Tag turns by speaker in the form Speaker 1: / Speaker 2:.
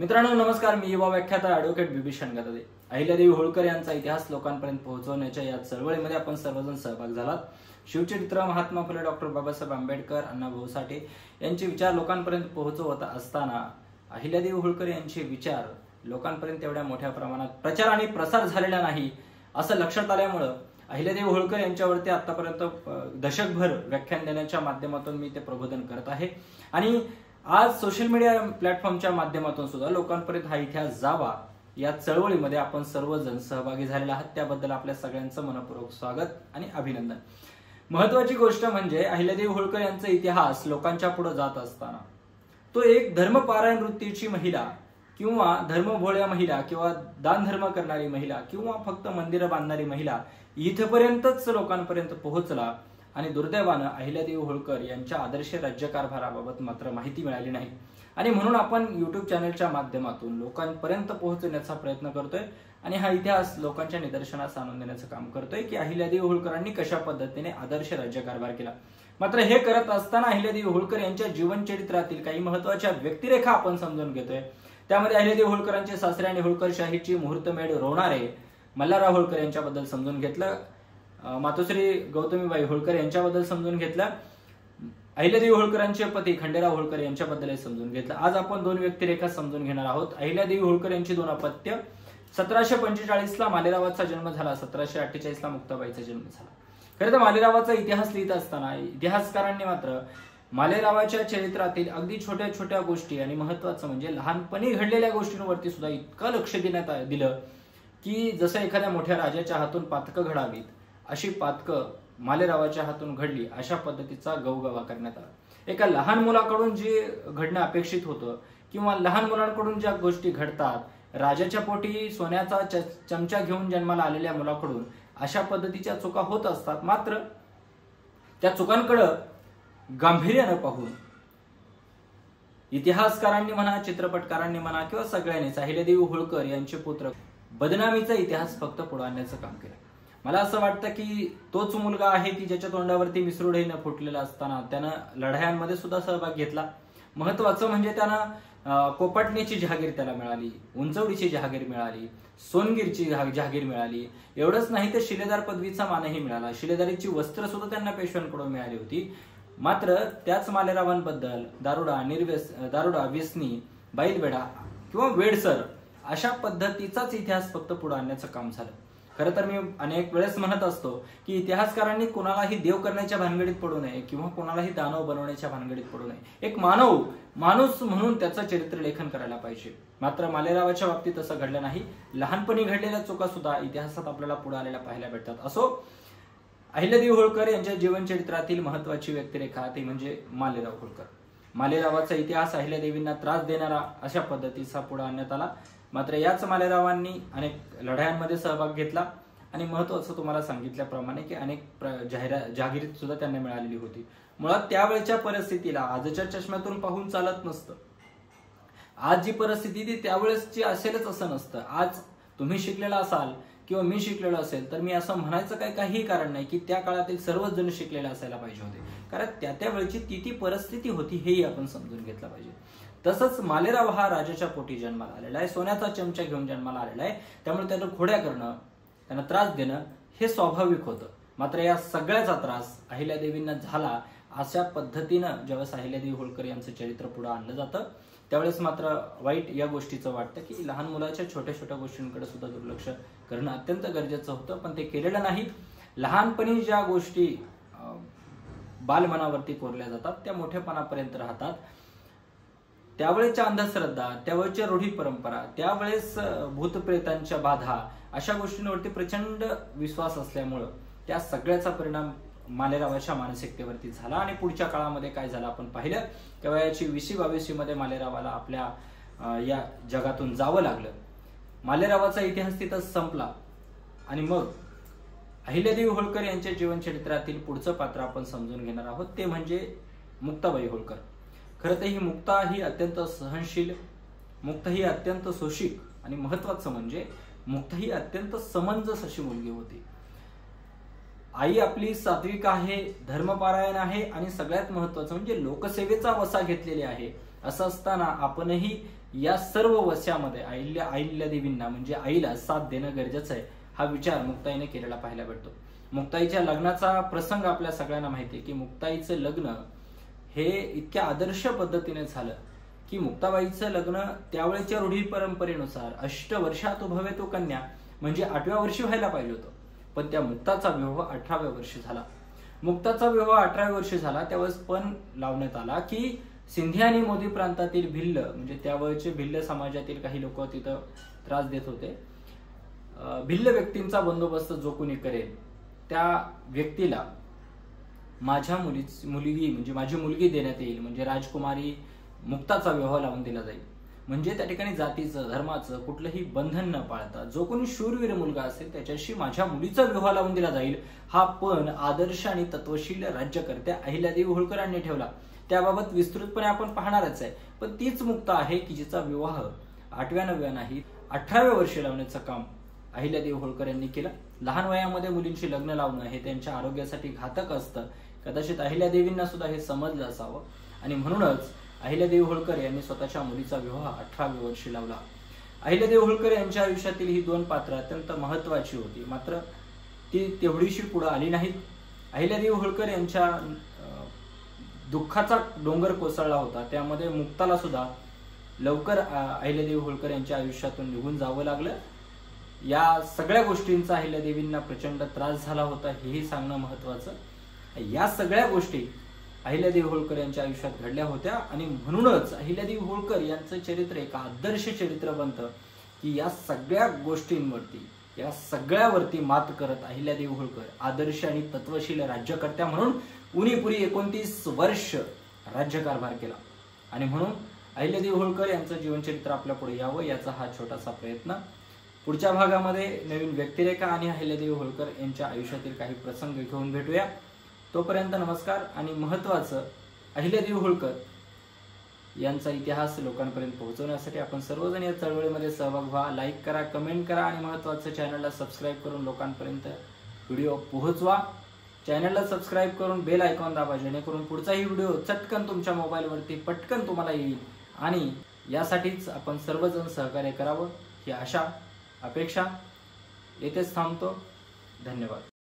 Speaker 1: मित्रांनो नमस्कार, मी युवा व्याख्याता ॲडव्होकेट बिभीषण गदादे. अहिल्यादेवी होळकर यांचा इतिहास लोकांपर्यंत पोहोचवण्याच्या या चळवळीमध्ये आपण सर्वजण सहभाग झालात. शिवचरित्र, महात्मा फुले, डॉक्टर बाबासाहेब आंबेडकर, अण्णाभाऊ साठे यांचे विचार लोकांपर्यंत पोहोचवत असताना अहिल्यादेवी होळकर यांचे विचार लोकांपर्यंत एवढ्या मोठ्या प्रमाणात प्रचार आणि प्रसार झालेला नाही असं लक्षात आल्यामुळे अहिल्यादेवी होळकर यांच्यावरती आतापर्यंत दशकभर व्याख्यान देण्याच्या माध्यमातून मी ते प्रबोधन करत आहे. आणि आज सोशल मीडिया प्लॅटफॉर्मच्या माध्यमातून सुद्धा लोकांपर्यंत हा इतिहास जावा या चळवळीमध्ये आपण सर्वजण सहभागी झालेला आहात. त्याबद्दल आपल्या सगळ्यांचं मनपूर्वक स्वागत आणि अभिनंदन. महत्वाची गोष्ट म्हणजे अहिल्यादेवी होळकर यांचा इतिहास लोकांच्या पुढे जात असताना तो एक धर्मपारायण वृत्तीची महिला किंवा धर्मभोळ्या महिला किंवा दान धर्म करणारी महिला किंवा फक्त मंदिरं बांधणारी महिला इथपर्यंतच लोकांपर्यंत पोहोचला. आणि दुर्दैवानं अहिल्यादेवी होळकर यांच्या आदर्श राज्यकारभाराबाबत मात्र माहिती मिळाली नाही. आणि म्हणून आपण युट्यूब चॅनलच्या माध्यमातून लोकांपर्यंत पोहोचण्याचा प्रयत्न करतोय आणि हा इतिहास लोकांच्या निदर्शनास आणून देण्याचं काम करतोय की अहिल्यादेवी होळकरांनी कशा पद्धतीने आदर्श राज्यकारभार केला. मात्र हे करत असताना अहिल्यादेवी होळकर यांच्या जीवनचरित्रातील काही महत्वाच्या व्यक्तिरेखा आपण समजून घेतोय. त्यामध्ये अहिल्यादेवी होळकरांचे सासरे आणि होळकरशाहीची मुहूर्तमेढ रोवणारे मल्हारराव होळकर यांच्याबद्दल समजून घेतलं. मातोश्री गौतमीबाई होळकर यांच्याबद्दल समजून घेतलं. अहिल्यादेवी होळकरांचे पती खंडेराव होळकर यांच्याबद्दल समजून घेतलं. आज आपण दोन व्यक्तिरेखा समजून घेणार आहोत. अहिल्यादेवी होळकर यांची दोन अपत्य. 1745 मालेरावाचा जन्म झाला, 1748 मुक्ताबाईचा जन्म झाला. खरं तर मालेरावाचा इतिहास लिहित असताना इतिहासकारांनी मात्र मालेरावाच्या चरित्रातील अगदी छोट्या छोट्या गोष्टी आणि महत्वाचं म्हणजे लहानपणी घडलेल्या गोष्टींवरती सुद्धा इतकं लक्ष देण्यात दिलं की जसं एखाद्या मोठ्या राजाच्या हातून पातकं घडावीत अशी पातकं मालेरावाच्या हातून घडली, अशा पद्धतीचा गवगवा करण्यात आला. एका लहान मुलाकडून जे घडणं अपेक्षित होतं किंवा लहान मुलांकडून ज्या गोष्टी घडतात, राजाच्या पोटी सोन्याचा चमचा घेऊन जन्माला आलेल्या मुलाकडून अशा पद्धतीच्या चुका होत असतात. मात्र त्या चुकांकडे गांभीर्यानं पाहून इतिहासकारांनी म्हणा, चित्रपटकारांनी म्हणा किंवा सगळ्यांनीच अहिल्यादेवी होळकर यांचे पुत्र बदनामीचा इतिहास फक्त पुढे आणण्याचं काम केलं. मला असं वाटतं की तोच मुलगा आहे की ज्याच्या तोंडावरती मिसरूडही न फुटलेला असताना त्यानं लढायांमध्ये सुद्धा सहभाग घेतला. महत्वाचं म्हणजे त्यानं कोपाटणीची जहागीर त्याला मिळाली, उंचवडीची जहागीर मिळाली, सोनगीरची जहागीर मिळाली. एवढंच नाही तर शिलेदार पदवीचा मानही मिळाला. शिलेदारीची वस्त्र सुद्धा त्यांना पेशव्यांकडून मिळाली होती. मात्र त्याच मालेरावांबद्दल दारुडा, व्यसनी, बैलवेडा किंवा वेडसर अशा पद्धतीचाच इतिहास फक्त पुढे आणण्याचं काम झालं. खरं तर मी अनेक वेळेस म्हणत असतो की इतिहासकारांनी कोणालाही देव करण्याच्या भानगडीत पडू नये किंवा कोणालाही दानव बनवण्याच्या भानगडीत पडू नये. एक माणूस म्हणून त्याचं चरित्र लेखन करायला पाहिजे. मात्र मालेरावाच्या बाबतीत तसं घडलं नाही. लहानपणी घडलेल्या चुका सुद्धा इतिहासात आपल्याला पुढे आलेल्या पाहायला भेटतात. असो, अहिल्यादेवी होळकर यांच्या जीवनचरित्रातील महत्वाची व्यक्तिरेखा ती म्हणजे मालेराव होळकर. मालेरावाचा इतिहास अहिल्यादेवींना त्रास देणारा अशा पद्धतीचा पुढे आणण्यात आला. मात्र याच मालेरावांनी अनेक लढायांमध्ये सहभाग घेतला आणि महत्वाचं तुम्हाला सांगितल्याप्रमाणे की अनेक जहागिरी सुद्धा त्यांना मिळालेली होती. मुळात त्यावेळच्या परिस्थितीला आजच्या चष्म्यातून पाहून चालत नसतं. आज जी परिस्थिती ती त्यावेळेसची असेलच असं नसतं. आज तुम्ही शिकलेला असाल किंवा मी शिकलेलो असेल तर मी असं म्हणायचं काही कारण नाही की त्या काळातील सर्वच जण शिकलेले असायला पाहिजे होते. कारण त्यावेळची ती परिस्थिती होती हेही आपण समजून घेतलं पाहिजे. तसंच मालेराव हा राजाच्या पोटी जन्माला आलेला आहे, सोन्याचा चमचा घेऊन जन्माला आलेला आहे. त्यामुळे त्याला खोड्या करणं, त्यांना त्रास देणं हे स्वाभाविक होतं. मात्र या सगळ्याचा त्रास अहिल्यादेवींना झाला. अशा पद्धतीनं ज्यावेळेस अहिल्यादेवी होळकर यांचं चरित्र पुढे आणलं जातं त्यावेळेस मात्र वाईट या गोष्टीचं वाटतं की लहान मुलाच्या छोट्या छोट्या गोष्टींकडे सुद्धा दुर्लक्ष करणं अत्यंत गरजेचं होतं, पण ते केलेलं नाही. लहानपणी ज्या गोष्टी बालमनावरती कोरल्या जातात त्या मोठेपणापर्यंत राहतात. त्यावेळेच्या अंधश्रद्धा, त्यावेळेच्या रूढी परंपरा, त्यावेळेस भूतप्रेतांच्या बाधा अशा गोष्टींवरती प्रचंड विश्वास असल्यामुळं त्या सगळ्याचा परिणाम मालेरावाच्या मानसिकतेवरती झाला. आणि पुढच्या काळामध्ये काय झालं आपण पाहिलं. तेव्हा याची 2022 मध्ये मालेरावाला आपल्या या जगातून जावं लागलं. मालेरावाचा इतिहास तिथं संपला आणि मग अहिल्यादेवी होळकर यांच्या जीवनचरित्रातील पुढचं पात्र आपण समजून घेणार आहोत. ते म्हणजे मुक्ताबाई होळकर. खरं तर ही मुक्ता ही अत्यंत सहनशील, मुक्ता ही अत्यंत सोशिक आणि महत्वाचं म्हणजे मुक्ता ही अत्यंत समंजस अशी मुलगी होती. आई आपली सात्विक आहे, धर्मपारायण आहे आणि सगळ्यात महत्वाचं म्हणजे लोकसेवेचा वसा घेतलेली आहे. असं असताना आपणही या सर्व वस्यामध्ये अहिल्यादेवींना म्हणजे आईला साथ देणं गरजेचं आहे, हा विचार मुक्ताईने केलेला पाहायला भेटतो. मुक्ताईच्या लग्नाचा प्रसंग आपल्या सगळ्यांना माहिती आहे की मुक्ताईचं लग्न हे इतक्या आदर्श पद्धतीने झालं की मुक्ताबाईचं लग्न त्यावेळेच्या रूढी परंपरेनुसार अष्टवर्षात भवेतो कन्या म्हणजे 8व्या वर्षी व्हायला पाहिजे होतं, पण त्या मुक्ताचा विवाह 18व्या वर्षी झाला. मुक्ताचा विवाह 18व्या वर्षी झाला त्यावेळेस पण लावण्यात आला की सिंधी आणि मोदी प्रांतातील भिल्ल म्हणजे त्यावेळेचे भिल्ल समाजातील काही लोक तिथं त्रास देत होते. भिल्ल व्यक्तींचा बंदोबस्त जो कोणी करेल त्या व्यक्तीला माझी मुलगी देण्यात येईल, म्हणजे राजकुमारी मुक्ताचा विवाह लावून दिला जाईल. म्हणजे त्या ठिकाणी जातीचं धर्माचं कुठलंही बंधन न पाळता जो कोणी शूरवीर मुलगा असेल त्याच्याशी माझ्या मुलीचा विवाह लावून दिला जाईल, हा पण आदर्श आणि तत्वशील राज्यकर्त्या अहिल्यादेवी होळकर यांनी ठेवला. त्याबाबत विस्तृतपणे आपण पाहणारच आहे. पण तीच मुक्ता आहे की जिचा विवाह 8व्या 9व्या नाही 18व्या वर्षी लावण्याचं काम अहिल्यादेवी होळकर यांनी केलं. लहान वयामध्ये मुलींची लग्न लावणं हे त्यांच्या आरोग्यासाठी घातक असतं. कदाचित अहिल्यादेवींना सुद्धा हे समजलं असावं आणि म्हणूनच अहिल्यादेवी होळकर यांनी स्वतःच्या मुलीचा विवाह 18व्या वर्षी लावला. अहिल्यादेवी होळकर यांच्या आयुष्यातील ही 2 पात्र अत्यंत महत्वाची होती, मात्र ती तेवढीशी पुढे आली नाहीत. अहिल्यादेवी होळकर यांच्या दुःखाचा डोंगर कोसळला होता, त्यामध्ये मुक्ताला सुद्धा लवकर अहिल्यादेवी होळकर यांच्या आयुष्यातून निघून जावं लागलं. या सगळ्या गोष्टींचा अहिल्यादेवींना प्रचंड त्रास झाला होता हेही सांगणं महत्वाचं. या सगळ्या गोष्टी अहिल्यादेवी होळकर यांच्या आयुष्यात घडल्या होत्या आणि म्हणूनच अहिल्यादेवी होळकर यांचं चरित्र एक आदर्श चरित्र बनतं की या सगळ्या गोष्टींवरती या सगळ्यावरती मात करत अहिल्यादेवी होळकर आदर्श आणि तत्वशील राज्यकर्त्या म्हणून उनीपुरी 29 वर्ष राज्यकारभार केला. आणि म्हणून अहिल्यादेवी होळकर यांचं जीवनचरित्र आपल्या पुढे यावं याचा हा छोटासा प्रयत्न. पुढच्या भागामध्ये नवीन व्यक्तिरेखा आणि अहिल्यादेवी होळकर यांच्या आयुष्यातील काही प्रसंग घेऊन भेटूया. तोपर्यंत नमस्कार. आणि महत्वाचं, अहिल्यादेवी होळकर यांचा इतिहास लोकांपर्यंत पोहोचवण्यासाठी आपण सर्वजण या चळवळीमध्ये सहभाग व्हा. लाईक करा, कमेंट करा आणि महत्वाचं चॅनलला सबस्क्राईब करून लोकांपर्यंत व्हिडिओ पोहोचवा. चॅनलला सबस्क्राईब करून बेल आयकॉन दाबा जेणेकरून पुढचाही व्हिडिओ चटकन तुमच्या मोबाईलवरती पटकन तुम्हाला येईल. आणि यासाठीच आपण सर्वजण सहकार्य करावं ही आशा अपेक्षा येथेच थांबतो. धन्यवाद.